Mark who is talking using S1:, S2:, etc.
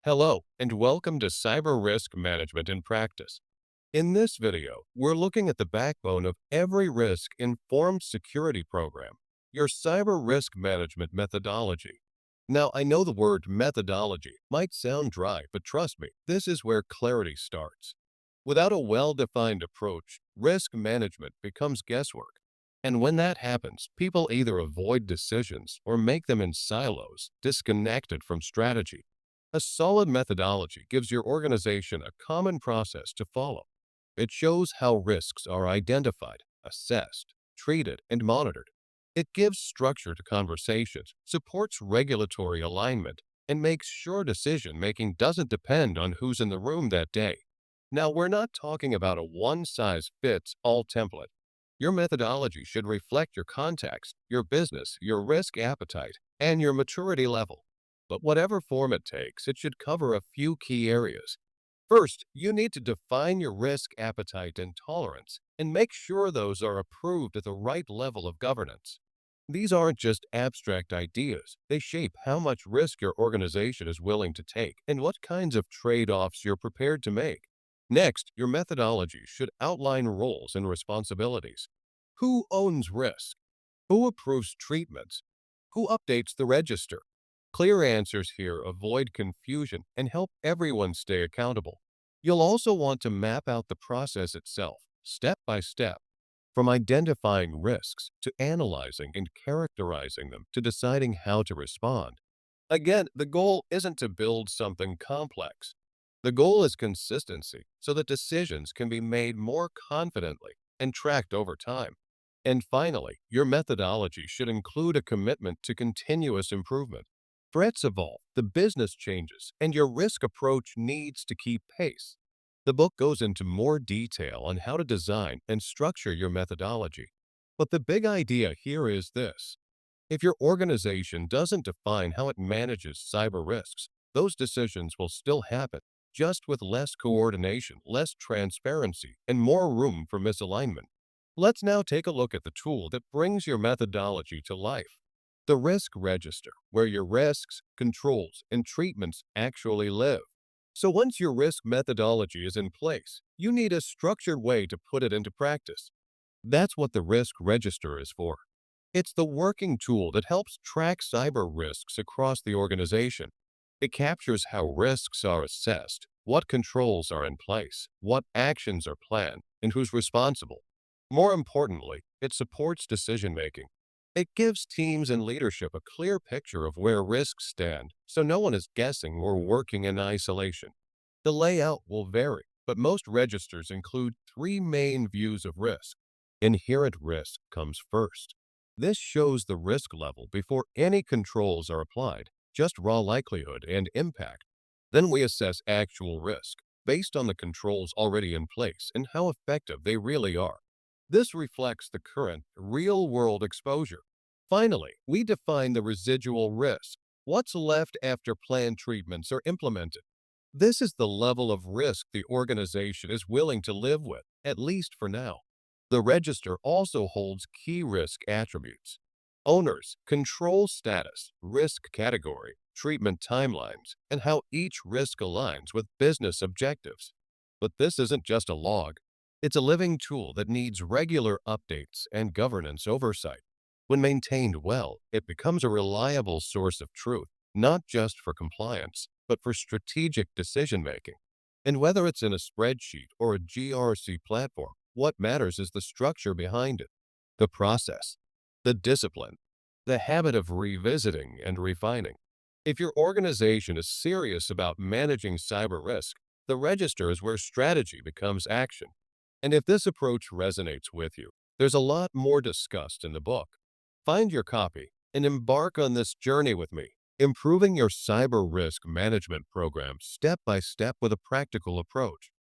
S1: Hello, and welcome to Cyber Risk Management in Practice. In this video, we're looking at the backbone of every risk-informed security program, your cyber risk management methodology. Now, I know the word methodology might sound dry, but trust me, this is where clarity starts. Without a well-defined approach, risk management becomes guesswork. And when that happens, people either avoid decisions or make them in silos, disconnected from strategy. A solid methodology gives your organization a common process to follow. It shows how risks are identified, assessed, treated, and monitored. It gives structure to conversations, supports regulatory alignment, and makes sure decision making doesn't depend on who's in the room that day. Now, we're not talking about a one size fits all template. Your methodology should reflect your context, your business, your risk appetite, and your maturity level. But whatever form it takes, it should cover a few key areas. First, you need to define your risk appetite and tolerance and make sure those are approved at the right level of governance. These aren't just abstract ideas, they shape how much risk your organization is willing to take and what kinds of trade offs you're prepared to make. Next, your methodology should outline roles and responsibilities. Who owns risk? Who approves treatments? Who updates the register? Clear answers here avoid confusion and help everyone stay accountable. You'll also want to map out the process itself, step by step, from identifying risks to analyzing and characterizing them to deciding how to respond. Again, the goal isn't to build something complex. The goal is consistency so that decisions can be made more confidently and tracked over time. And finally, your methodology should include a commitment to continuous improvement. Threats evolve, the business changes, and your risk approach needs to keep pace. The book goes into more detail on how to design and structure your methodology. But the big idea here is this. If your organization doesn't define how it manages cyber risks, those decisions will still happen, just with less coordination, less transparency, and more room for misalignment. Let's now take a look at the tool that brings your methodology to life. The risk register, where your risks, controls, and treatments actually live. So once your risk methodology is in place, you need a structured way to put it into practice. That's what the risk register is for. It's the working tool that helps track cyber risks across the organization. It captures how risks are assessed, what controls are in place, what actions are planned, and who's responsible. More importantly, it supports decision making. It gives teams and leadership a clear picture of where risks stand, so no one is guessing or working in isolation. The layout will vary, but most registers include three main views of risk. Inherent risk comes first. This shows the risk level before any controls are applied, just raw likelihood and impact. Then we assess actual risk, based on the controls already in place and how effective they really are. This reflects the current, real-world exposure. Finally, we define the residual risk, what's left after planned treatments are implemented. This is the level of risk the organization is willing to live with, at least for now. The register also holds key risk attributes. Owners, control status, risk category, treatment timelines, and how each risk aligns with business objectives. But this isn't just a log. It's a living tool that needs regular updates and governance oversight. When maintained well, it becomes a reliable source of truth, not just for compliance, but for strategic decision making. And whether it's in a spreadsheet or a GRC platform, what matters is the structure behind it, the process, the discipline, the habit of revisiting and refining. If your organization is serious about managing cyber risk, the register is where strategy becomes action. And if this approach resonates with you, there's a lot more discussed in the book. Find your copy and embark on this journey with me, improving your cyber risk management program step by step with a practical approach.